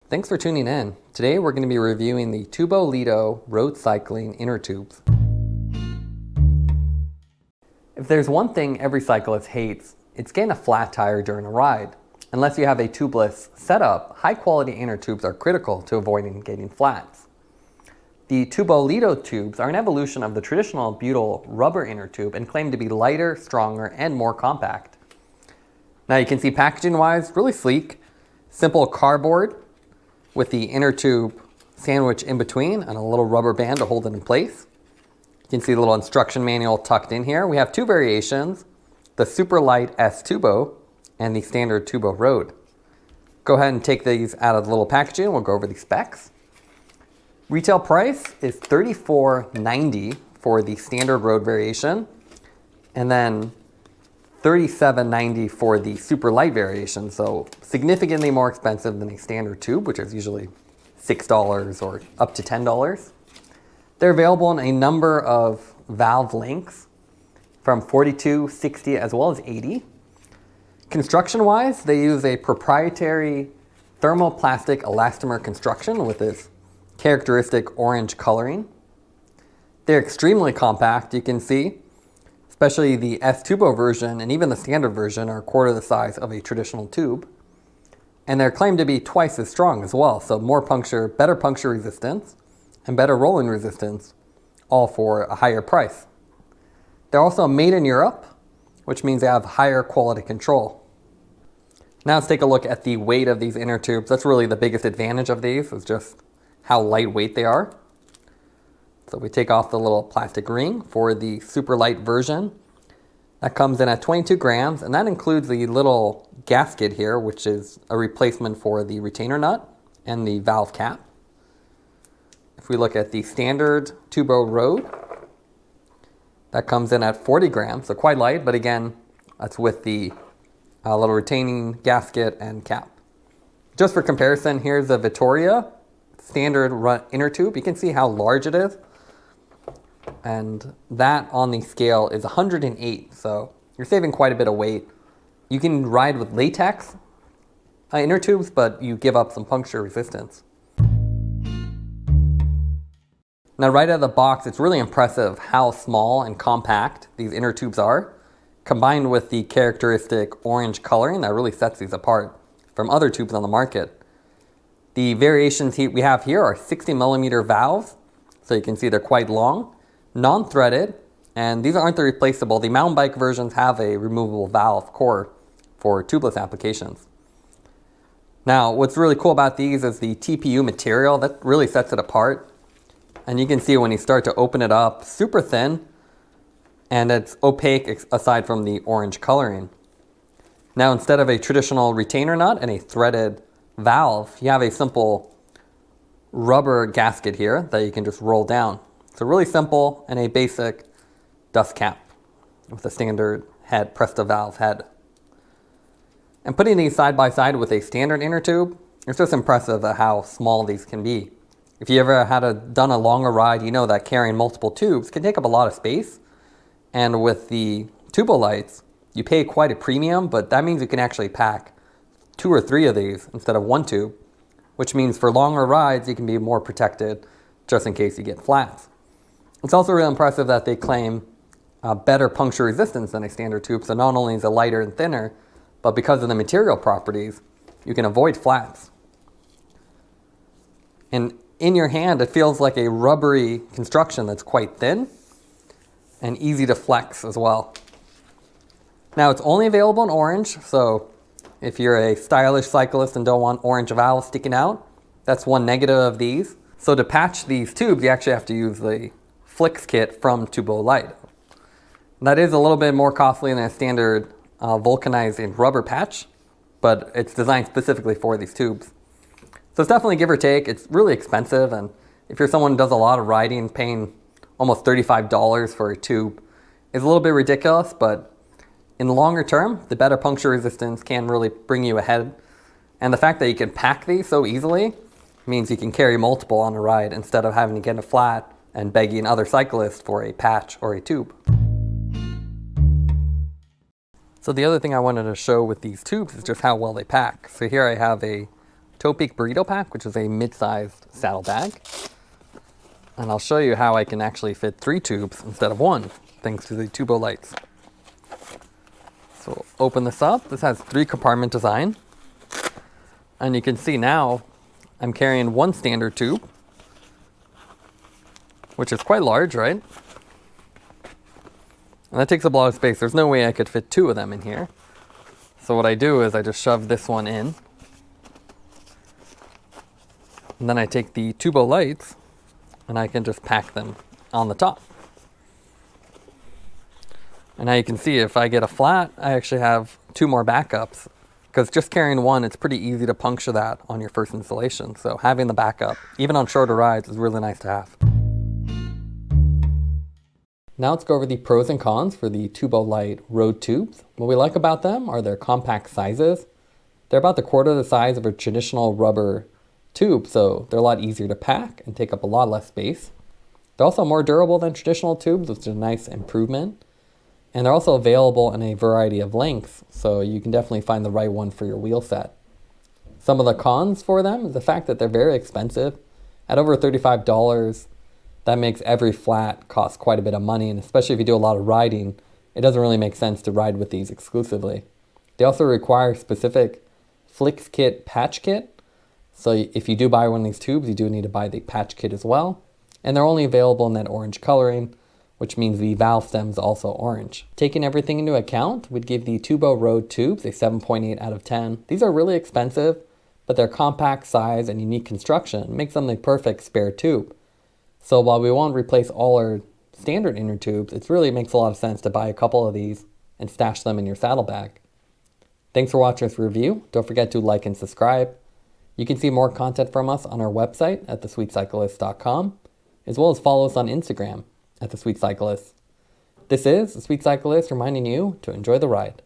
Thanks for tuning in. Today we're going to be reviewing the Tubolito Road Cycling inner tubes. If there's one thing every cyclist hates, it's getting a flat tire during a ride. Unless you have a tubeless setup, high quality inner tubes are critical to avoiding getting flats. The Tubolito tubes are an evolution of the traditional butyl rubber inner tube and claim to be lighter, stronger, and more compact. Now you can see packaging wise, really sleek, simple cardboard with the inner tube sandwich in between and a little rubber band to hold it in place. You can see the little instruction manual tucked in here. We have two variations, the super light S-Tubo and the standard Tubo Road. Go ahead and take these out of the little packaging. We'll go over the specs. Retail price is $34.90 for the standard road variation, and then $37.90 for the super light variation, so significantly more expensive than a standard tube, which is usually $6 or up to $10. They're available in a number of valve lengths from 42, 60, as well as 80. Construction-wise, they use a proprietary thermoplastic elastomer construction with this characteristic orange coloring. They're extremely compact, you can see. Especially the S-Tubo version and even the standard version are a quarter the size of a traditional tube. And they're claimed to be twice as strong as well, so more puncture, better puncture resistance, and better rolling resistance, all for a higher price. They're also made in Europe, which means they have higher quality control. Now let's take a look at the weight of these inner tubes. That's really the biggest advantage of these, is just how lightweight they are. So we take off the little plastic ring for the super light version. That comes in at 22 grams, and that includes the little gasket here, which is a replacement for the retainer nut and the valve cap. If we look at the standard Tubo Road, that comes in at 40 grams, so quite light, but again, that's with the little retaining gasket and cap. Just for comparison, here's the Vittoria standard inner tube. You can see how large it is. And that on the scale is 108, so you're saving quite a bit of weight. You can ride with latex inner tubes, but you give up some puncture resistance. Now right out of the box, it's really impressive how small and compact these inner tubes are, combined with the characteristic orange coloring that really sets these apart from other tubes on the market. The variations we have here are 60 millimeter valves, so you can see they're quite long, non-threaded, and these aren't the replaceable. The mountain bike versions have a removable valve core for tubeless applications. Now, what's really cool about these is the TPU material. That really sets it apart. And you can see when you start to open it up, super thin, and it's opaque aside from the orange coloring. Now, instead of a traditional retainer nut and a threaded valve, you have a simple rubber gasket here that you can just roll down. So really simple, and a basic dust cap with a standard head, Presto valve head. And putting these side by side with a standard inner tube, it's just impressive at how small these can be. If you ever done a longer ride, you know that carrying multiple tubes can take up a lot of space. And with the Tubolites, you pay quite a premium, but that means you can actually pack 2 or 3 of these instead of 1 tube, which means for longer rides, you can be more protected just in case you get flats. It's also really impressive that they claim better puncture resistance than a standard tube. So not only is it lighter and thinner, but because of the material properties, you can avoid flats. And in your hand, it feels like a rubbery construction that's quite thin and easy to flex as well. Now it's only available in orange, so if you're a stylish cyclist and don't want orange valves sticking out, that's one negative of these. So to patch these tubes, you actually have to use the Flicks kit from Tubolite. That is a little bit more costly than a standard vulcanizing rubber patch, but it's designed specifically for these tubes. So it's definitely give or take. It's really expensive, and if you're someone who does a lot of riding, paying almost $35 for a tube is a little bit ridiculous, but in the longer term, the better puncture resistance can really bring you ahead. And the fact that you can pack these so easily means you can carry multiple on a ride instead of having to get a flat and begging other cyclists for a patch or a tube. So the other thing I wanted to show with these tubes is just how well they pack. So here I have a Topeak Burrito Pack, which is a mid-sized saddle bag. And I'll show you how I can actually fit 3 tubes instead of 1, thanks to the Tubolites. So open this up. This has 3 compartment design. And you can see now I'm carrying 1 standard tube, which is quite large, right? And that takes up a lot of space. There's no way I could fit 2 of them in here. So what I do is I just shove this one in. And then I take the Tubolites and I can just pack them on the top. And now you can see if I get a flat, I actually have 2 more backups. Because just carrying 1, it's pretty easy to puncture that on your first installation. So having the backup, even on shorter rides, is really nice to have. Now let's go over the pros and cons for the Tubolite road tubes. What we like about them are their compact sizes. They're about the quarter the size of a traditional rubber tube, so they're a lot easier to pack and take up a lot less space. They're also more durable than traditional tubes, which is a nice improvement. And they're also available in a variety of lengths, so you can definitely find the right one for your wheel set. Some of the cons for them is the fact that they're very expensive. At over $35, that makes every flat cost quite a bit of money, and especially if you do a lot of riding, it doesn't really make sense to ride with these exclusively. They also require specific Flicks Kit patch kit, so if you do buy one of these tubes, you do need to buy the patch kit as well. And they're only available in that orange coloring, which means the valve stem is also orange. Taking everything into account, we'd give the Tubo Road tubes a 7.8 out of 10. These are really expensive, but their compact size and unique construction makes them the perfect spare tube. So while we won't replace all our standard inner tubes, it really makes a lot of sense to buy a couple of these and stash them in your saddlebag. Thanks for watching this review. Don't forget to like and subscribe. You can see more content from us on our website at thesweetcyclist.com, as well as follow us on Instagram at The Sweet Cyclist. This is The Sweet Cyclist reminding you to enjoy the ride.